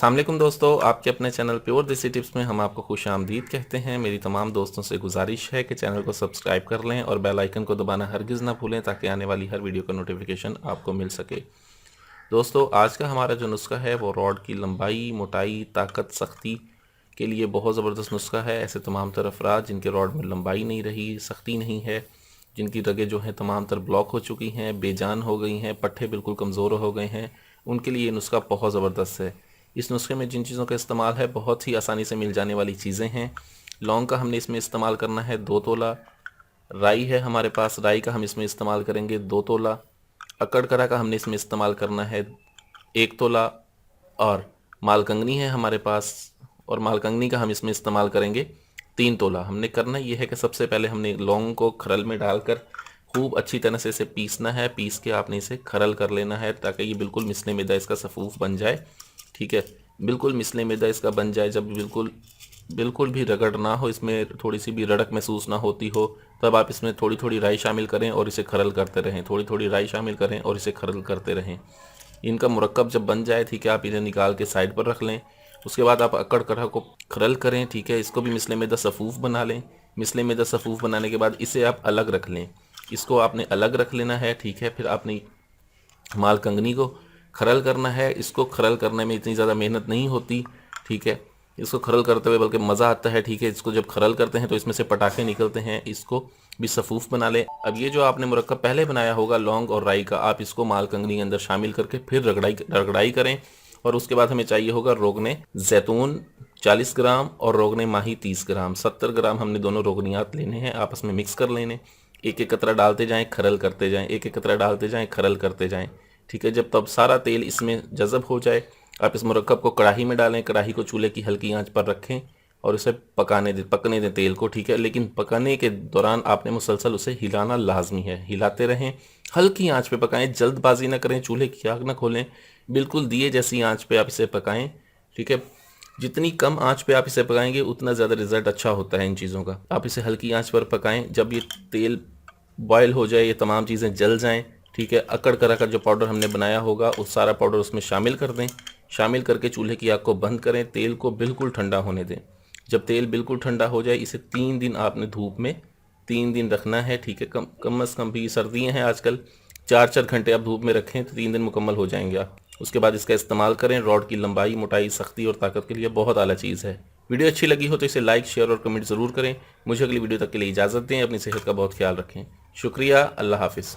अस्सलाम वालेकुम दोस्तों, आपके अपने चैनल प्योर देसी टिप्स में हम आपको खुश आमदीद कहते हैं। मेरी तमाम दोस्तों से गुजारिश है कि चैनल को सब्सक्राइब कर लें और बेल आइकन को दबाना हरगिज़ ना भूलें ताकि आने वाली हर वीडियो का नोटिफिकेशन आपको मिल सके। दोस्तों, आज का हमारा जो नुस्खा है वो रॉड की लंबाई, मोटाई, ताकत, सख्ती के लिए बहुत ज़बरदस्त नुस्खा है। ऐसे तमाम तर अफराद जिनके रॉड में लंबाई नहीं रही, सख्ती नहीं है, जिनकी रगें जो हैं तमाम तर ब्लॉक हो चुकी हैं, बेजान हो गई हैं, पट्टे बिल्कुल कमज़ोर हो गए हैं, उनके लिए ये नुस्खा बहुत ज़बरदस्त है। इस नुस्खे में जिन चीज़ों का इस्तेमाल है बहुत ही आसानी से मिल जाने वाली चीज़ें हैं। लौंग का हमने इसमें इस्तेमाल करना है 2 तोला। राई है हमारे पास, राई का हम इसमें इस्तेमाल करेंगे 2 तोला। अकड़करा का हमने इसमें इस्तेमाल करना है 1 तोला। और मालकंगनी है हमारे पास, और मालकंगनी का हम इसमें इस्तेमाल करेंगे 3 तोला। हमने करना ये है कि सबसे पहले हमने लौंग को खरल में डालकर खूब अच्छी तरह से इसे पीसना है। पीस के आपने इसे खरल कर लेना है ताकि ये बिल्कुल मिसले मैदा इसका सफ़ूफ बन जाए। ठीक है, बिल्कुल मिसले मैदा इसका बन जाए। जब बिल्कुल बिल्कुल भी रगड़ ना हो, इसमें थोड़ी सी भी रड़क महसूस ना होती हो, तब आप इसमें थोड़ी थोड़ी राई शामिल करें और इसे खरल करते रहें। थोड़ी थोड़ी राई शामिल करें और इसे खरल करते रहें। इनका मुरक्कब जब बन जाए, ठीक है, आप इन्हें निकाल के साइड पर रख लें। उसके बाद आप अकड़ कड़ा को खरल करें। ठीक है, इसको भी मिसले मैदा सफ़ूफ बना लें। मिसले मैदा सफ़ूफ बनाने के बाद इसे आप अलग रख लें। इसको आपने अलग रख लेना है। ठीक है, फिर आपने माल कंगनी को खरल करना है। इसको खरल करने में इतनी ज़्यादा मेहनत नहीं होती। ठीक है, इसको खरल करते हुए बल्कि मज़ा आता है। ठीक है, इसको जब खरल करते हैं तो इसमें से पटाखे निकलते हैं। इसको भी सफ़ूफ बना लें। अब ये जो आपने मुरक्कब पहले बनाया होगा लौंग और राई का, आप इसको माल कंगनी के अंदर शामिल करके फिर रगड़ाई करें। और उसके बाद हमें चाहिए होगा रोगने जैतून 40 ग्राम और रोगने माही 30 ग्राम। 70 ग्राम हमने दोनों रोगनियात लेने हैं, आपस में मिक्स कर लेने। एक एक कतरा डालते जाएं, खरल करते जाएं, एक एक कतरा डालते जाएं, खरल करते जाएं। ठीक है, जब तब सारा तेल इसमें जज़ब हो जाए, आप इस मुरक्कब को कढ़ाई में डालें। कढ़ाई को चूल्हे की हल्की आंच पर रखें और इसे पकने दें तेल को। ठीक है, लेकिन पकाने के दौरान आपने मुसलसल उसे हिलाना लाजमी है। हिलाते रहें, हल्की आंच पे पकाएं, जल्दबाजी ना करें, चूल्हे की आग ना खोलें, बिल्कुल दिए जैसी आंच पे आप इसे पकाएं। ठीक है, जितनी कम आंच पे आप इसे पकाएंगे उतना ज़्यादा रिजल्ट अच्छा होता है इन चीज़ों का। आप इसे हल्की आंच पर पकाएं। जब ये तेल बॉयल हो जाए, ये तमाम चीज़ें जल जाएं, ठीक है, अकड़ करा कर जो पाउडर हमने बनाया होगा उस सारा पाउडर उसमें शामिल कर दें। शामिल करके चूल्हे की आग को बंद करें। तेल को बिल्कुल ठंडा होने दें। जब तेल बिल्कुल ठंडा हो जाए, इसे 3 दिन आपने धूप में 3 दिन रखना है। ठीक है, कम अज़ कम भी सर्दियाँ हैं आजकल, 4-4 घंटे आप धूप में रखें तो 3 दिन मुकम्मल हो जाएंगे आप। उसके बाद इसका इस्तेमाल करें। रॉड की लंबाई, मोटाई, सख्ती और ताकत के लिए बहुत आला चीज़ है। वीडियो अच्छी लगी हो तो इसे लाइक, शेयर और कमेंट ज़रूर करें। मुझे अगली वीडियो तक के लिए इजाज़त दें। अपनी सेहत का बहुत ख्याल रखें। शुक्रिया। अल्लाह हाफिज़।